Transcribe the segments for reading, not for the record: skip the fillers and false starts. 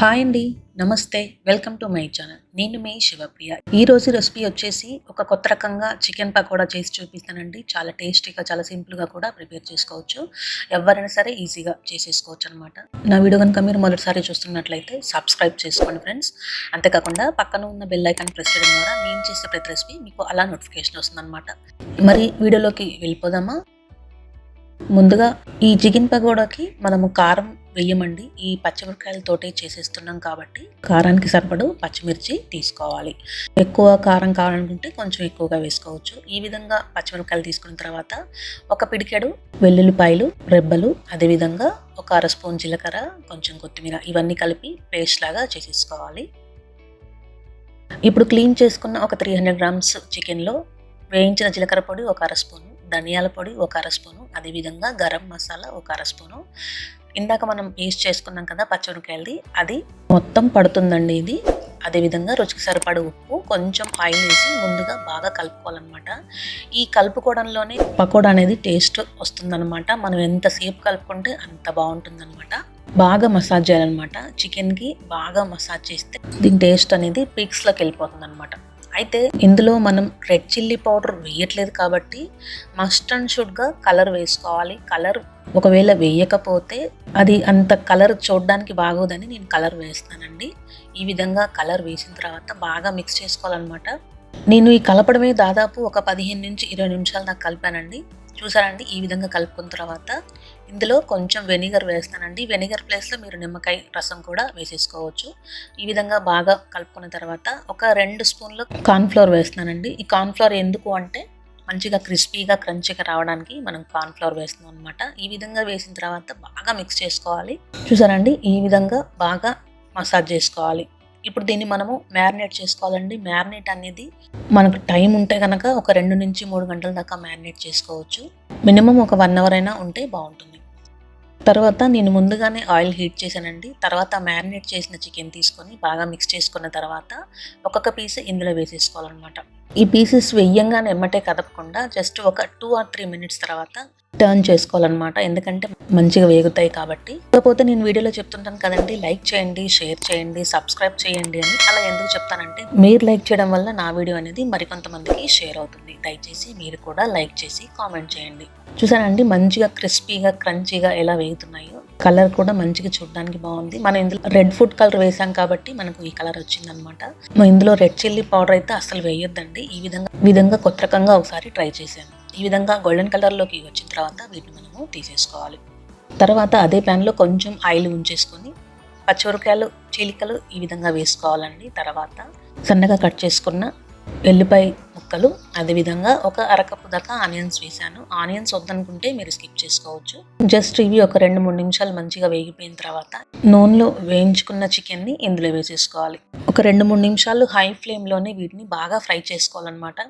Hi అండి. నమస్తే. Welcome to my channel. నేను మీ శివప్రియ. ఈరోజు రెసిపీ వచ్చేసి ఒక కొత్త రకంగా చికెన్ పకోడా చేసి చూపిస్తానండి. చాలా టేస్టీగా, చాలా సింపుల్గా కూడా ప్రిపేర్ చేసుకోవచ్చు. ఎవరైనా సరే ఈజీగా చేసేసుకోవచ్చు అనమాట. నా వీడియో కనుక మీరు మొదటిసారి చూస్తున్నట్లయితే సబ్స్క్రైబ్ చేసుకోండి ఫ్రెండ్స్. అంతేకాకుండా పక్కన ఉన్న బెల్ ఐకాన్ ప్రెస్ చేయడం ద్వారా నేను చేసే ప్రతి రెసిపీ మీకు అలా నోటిఫికేషన్ వస్తుందన్నమాట. మరి వీడియోలోకి వెళ్ళిపోదామా? ముందుగా ఈ చికెన్ పకోడాకి మనము కారం వేయమండి. ఈ పచ్చిమిరపకాయలతోటే చేసేస్తున్నాం కాబట్టి కారానికి సరిపడు పచ్చిమిర్చి తీసుకోవాలి. ఎక్కువ కారం కావాలనుకుంటే కొంచెం ఎక్కువగా వేసుకోవచ్చు. ఈ విధంగా పచ్చిమిరపకాయలు తీసుకున్న తర్వాత ఒక పిడికెడు వెల్లుల్లిపాయలు రెబ్బలు, అదేవిధంగా ఒక అర స్పూన్ జీలకర్ర, కొంచెం కొత్తిమీర ఇవన్నీ కలిపి పేస్ట్ లాగా చేసేసుకోవాలి. ఇప్పుడు క్లీన్ చేసుకున్న ఒక 300 గ్రామ్స్ చికెన్లో వేయించిన జీలకర్ర పొడి ఒక అర స్పూను, ధనియాల పొడి ఒక అర స్పూను, అదేవిధంగా గరం మసాలా ఒక అర స్పూను, ఇందాక మనం పేస్ట్ చేసుకున్నాం కదా పచ్చిమిరపకాయలది, అది మొత్తం పడుతుందండి ఇది. అదేవిధంగా రుచికి సరిపడే ఉప్పు, కొంచెం ఆయిల్ వేసి ముందుగా బాగా కలుపుకోవాలన్నమాట. ఈ కలుపుకోవడంలోనే పకోడా అనేది టేస్ట్ వస్తుందన్నమాట. మనం ఎంతసేపు కలుపుకుంటే అంత బాగుంటుందన్నమాట. బాగా మసాజ్ చేయాలన్నమాట. చికెన్కి బాగా మసాజ్ చేస్తే దీని టేస్ట్ అనేది పీక్స్లోకి వెళ్ళిపోతుంది అనమాట. అయితే ఇందులో మనం రెడ్ చిల్లీ పౌడర్ వేయట్లేదు కాబట్టి మస్ట్ అండ్ షుడ్గా కలర్ వేసుకోవాలి. కలర్ ఒకవేళ వేయకపోతే అది అంత కలర్ చూడడానికి బాగోదని నేను కలర్ వేస్తానండి. ఈ విధంగా కలర్ వేసిన తర్వాత బాగా మిక్స్ చేసుకోవాలన్నమాట. నేను ఈ కలపడమే దాదాపు ఒక 15 నుంచి 20 నిమిషాల దాకా కలిపానండి. చూసారండి, ఈ విధంగా కలుపుకున్న తర్వాత ఇందులో కొంచెం వెనిగర్ వేస్తానండి. వెనిగర్ ప్లేస్లో మీరు నిమ్మకాయ రసం కూడా వేసేసుకోవచ్చు. ఈ విధంగా బాగా కలుపుకున్న తర్వాత ఒక 2 స్పూన్లు కార్న్ఫ్లోర్ వేస్తున్నానండి. ఈ కార్న్ఫ్లోర్ ఎందుకు అంటే మంచిగా క్రిస్పీగా క్రంచీగా రావడానికి మనం కార్న్ఫ్లోర్ వేస్తున్నాం అనమాట. ఈ విధంగా వేసిన తర్వాత బాగా మిక్స్ చేసుకోవాలి. చూసారండి, ఈ విధంగా బాగా మసాజ్ చేసుకోవాలి. ఇప్పుడు దీన్ని మనము మ్యారినేట్ చేసుకోవాలండి. మ్యారినేట్ అనేది మనకు టైం ఉంటే కనుక ఒక 2 నుంచి 3 గంటల దాకా మ్యారినేట్ చేసుకోవచ్చు. మినిమం ఒక 1 అవర్ అయినా ఉంటే బాగుంటుంది. తర్వాత నేను ముందుగానే ఆయిల్ హీట్ చేశానండి. తర్వాత మ్యారినేట్ చేసిన చికెన్ తీసుకొని బాగా మిక్స్ చేసుకున్న తర్వాత ఒక్కొక్క పీస్ ఇందులో వేసేసుకోవాలన్నమాట. ఈ పీసెస్ వెయ్యంగానే ఎమ్మటే కదపకుండా జస్ట్ ఒక 2 or 3 మినిట్స్ తర్వాత టర్న్ చేసుకోవాలన్నమాట. ఎందుకంటే మంచిగా వేగుతాయి కాబట్టి. కాకపోతే నేను వీడియోలో చెప్తుంటాను కదండి, లైక్ చేయండి, షేర్ చేయండి, సబ్స్క్రైబ్ చేయండి అని. అలా ఎందుకు చెప్తానంటే మీరు లైక్ చేయడం వల్ల నా వీడియో అనేది మరికొంతమందికి షేర్ అవుతుంది. దయచేసి మీరు కూడా లైక్ చేసి కామెంట్ చేయండి. చూసానండి, మంచిగా క్రిస్పీగా క్రంచీగా ఎలా వేగుతున్నాయో. కలర్ కూడా మంచిగా చూడడానికి బాగుంది. మనం ఇందులో రెడ్ ఫుడ్ కలర్ వేసాం కాబట్టి మనకు ఈ కలర్ వచ్చిందనమాట. ఇందులో రెడ్ చిల్లీ పౌడర్ అయితే అసలు వేయొద్దండి. ఈ విధంగా కొత్త రకంగా ఒకసారి ట్రై చేశాను. ఈ విధంగా గోల్డెన్ కలర్లోకి వచ్చిన తర్వాత వీటిని మనము తీసేసుకోవాలి. తర్వాత అదే ప్యాన్లో కొంచెం ఆయిల్ ఉంచేసుకొని పచ్చిమిరపకాయలు చీలికలు ఈ విధంగా వేసుకోవాలండి. తర్వాత సన్నగా కట్ చేసుకున్న ఎల్లిపాయ ముక్కలు, అదేవిధంగా ఒక అరకప్పు దాకా ఆనియన్స్ వేసాను. ఆనియన్స్ వద్దనుకుంటే మీరు స్కిప్ చేసుకోవచ్చు. జస్ట్ ఇవి ఒక 2-3 నిమిషాలు మంచిగా వేగిపోయిన తర్వాత నూనెలో వేయించుకున్న చికెన్ని ఇందులో వేసేసుకోవాలి. ఒక 2-3 నిమిషాలు హై ఫ్లేమ్లోనే వీటిని బాగా ఫ్రై చేసుకోవాలన్నమాట.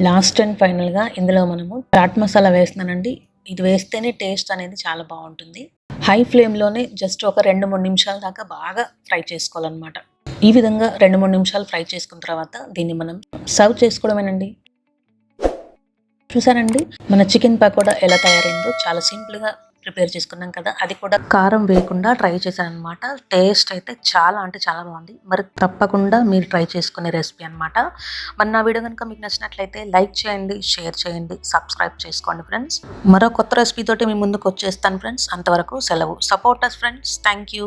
లాస్ట్ అండ్ ఫైనల్గా ఇందులో మనము చాట్ మసాలా వేస్తున్నానండి. ఇది వేస్తేనే టేస్ట్ అనేది చాలా బాగుంటుంది. హై ఫ్లేమ్లోనే జస్ట్ ఒక 2-3 నిమిషాల దాకా బాగా ఫ్రై చేసుకోవాలన్నమాట. ఈ విధంగా 2-3 నిమిషాలు ఫ్రై చేసుకున్న తర్వాత దీన్ని మనం సర్వ్ చేసుకోవడమేనండి. చూసారండి, మన చికెన్ పకోడా ఎలా తయారైందో. చాలా సింపుల్గా ప్రిపేర్ చేసుకున్నాం కదా, అది కూడా కారం వేయకుండా ట్రై చేశాను అనమాట. టేస్ట్ అయితే చాలా అంటే చాలా బాగుంది. మరి తప్పకుండా మీరు ట్రై చేసుకునే రెసిపీ అనమాట. మరి నా వీడియో కనుక మీకు నచ్చినట్లయితే లైక్ చేయండి, షేర్ చేయండి, సబ్స్క్రైబ్ చేసుకోండి ఫ్రెండ్స్. మరో కొత్త రెసిపీ తోటి మీ ముందుకు వచ్చేస్తాను ఫ్రెండ్స్. అంతవరకు సెలవు. Support us friends. Thank you.